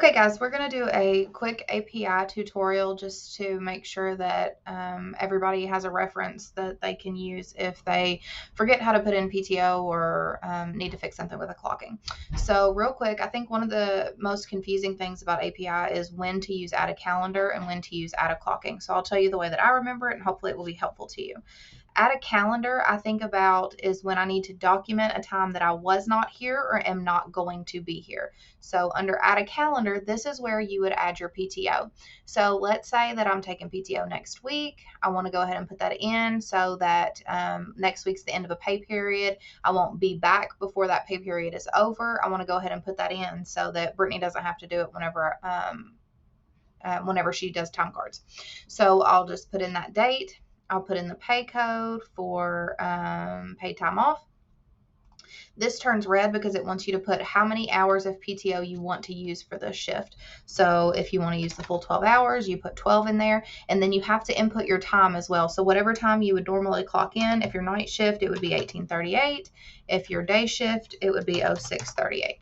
Okay, guys, we're going to do a quick API tutorial just to make sure that everybody has a reference that they can use if they forget how to put in PTO or need to fix something with a clocking. So real quick, I think one of the most confusing things about API is when to use add a calendar and when to use add a clocking. So I'll tell you the way that I remember it, and hopefully it will be helpful to you. Add a calendar, I think about is when I need to document a time that I was not here or am not going to be here. So under add a calendar, this is where you would add your PTO. So let's say that I'm taking PTO next week. I want to go ahead and put that in so that next week's the end of a pay period. I won't be back before that pay period is over. I want to go ahead and put that in so that Brittany doesn't have to do it whenever she does time cards. So I'll just put in that date. I'll put in the pay code for paid time off. This turns red because it wants you to put how many hours of PTO you want to use for this shift. So if you want to use the full 12 hours, you put 12 in there, and then you have to input your time as well. So whatever time you would normally clock in, if your night shift, it would be 18:38. If your day shift, it would be 06:38.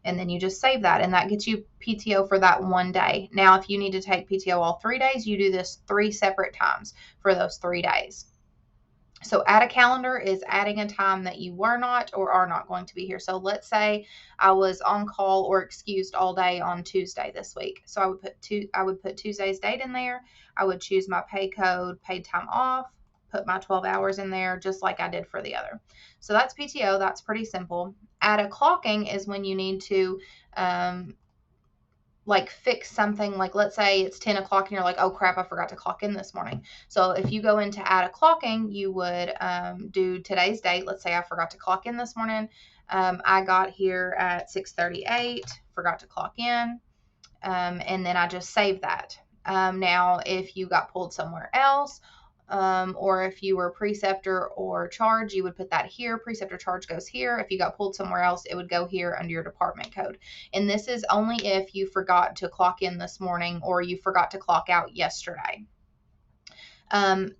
And then you just save that, and that gets you PTO for that one day. Now, if you need to take PTO all 3 days, you do this 3 separate times for those 3 days. So add a calendar is adding a time that you were not or are not going to be here. So let's say I was on call or excused all day on Tuesday this week. So I would put Tuesday's date in there. I would choose my pay code, paid time off, put my 12 hours in there just like I did for the other. So that's PTO. That's pretty simple. Add a clocking is when you need to fix something. Like let's say it's 10 o'clock and you're like, oh crap, I forgot to clock in this morning. So if you go into add a clocking, you would do today's date. Let's say I forgot to clock in this morning. I got here at 6:38, forgot to clock in, and then I just save that. Now if you got pulled somewhere else, or if you were preceptor or charge, you would put that here. Preceptor charge goes here. If you got pulled somewhere else, it would go here under your department code. And this is only if you forgot to clock in this morning or you forgot to clock out yesterday.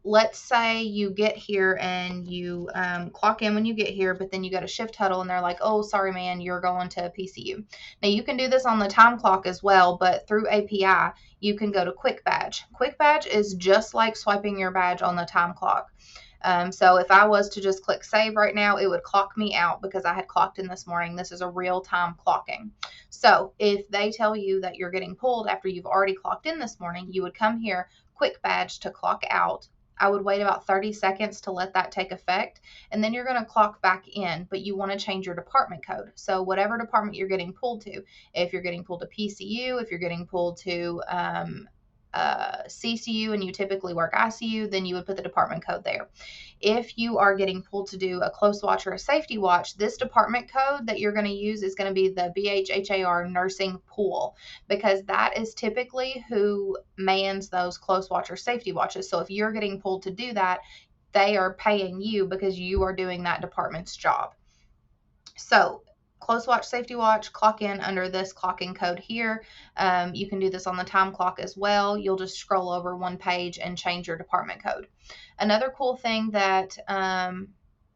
Let's say you get here and you clock in when you get here, but then you got a shift huddle and they're like, oh, sorry, man, you're going to PCU. Now, you can do this on the time clock as well, but through API, you can go to Quick Badge. Quick Badge is just like swiping your badge on the time clock. So if I was to just click save right now, it would clock me out because I had clocked in this morning. This is a real-time clocking. So if they tell you that you're getting pulled after you've already clocked in this morning, you would come here, Quick Badge to clock out. I would wait about 30 seconds to let that take effect, and then you're going to clock back in, but you want to change your department code. So whatever department you're getting pulled to, if you're getting pulled to PCU, if you're getting pulled to CCU and you typically work ICU, then you would put the department code there. If you are getting pulled to do a close watch or a safety watch, this department code that you're going to use is going to be the BHHAR nursing pool, because that is typically who mans those close watch or safety watches. So if you're getting pulled to do that, they are paying you because you are doing that department's job. So close watch, safety watch, clock in under this clocking code here. You can do this on the time clock as well. You'll just scroll over one page and change your department code. Another cool thing that I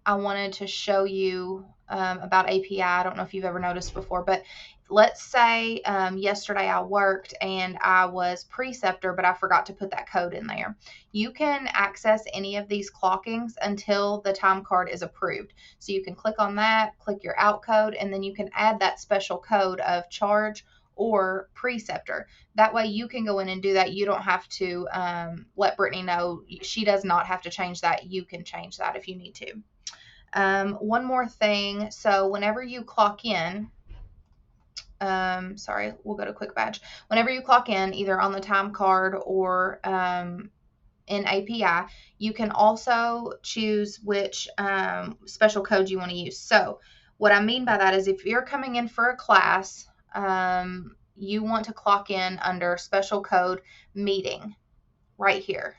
wanted to show you about API, I don't know if you've ever noticed before, but let's say yesterday I worked and I was preceptor, but I forgot to put that code in there. You can access any of these clockings until the time card is approved. So you can click on that, click your out code, and then you can add that special code of charge or preceptor. That way you can go in and do that. You don't have to let Brittany know. She does not have to change that. You can change that if you need to. One more thing. So whenever you clock in, we'll go to Quick Badge. Whenever you clock in, either on the time card or in API, you can also choose which special code you want to use. So what I mean by that is if you're coming in for a class, you want to clock in under special code meeting right here.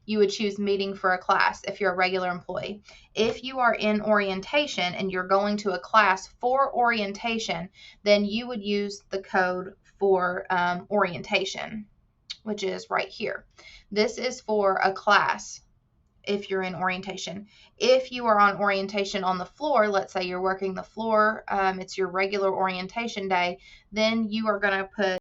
You would choose meeting for a class if you're a regular employee. If you are in orientation and you're going to a class for orientation, then you would use the code for orientation, which is right here. This is for a class if you're in orientation. If you are on orientation on the floor, let's say you're working the floor, it's your regular orientation day, then you are going to put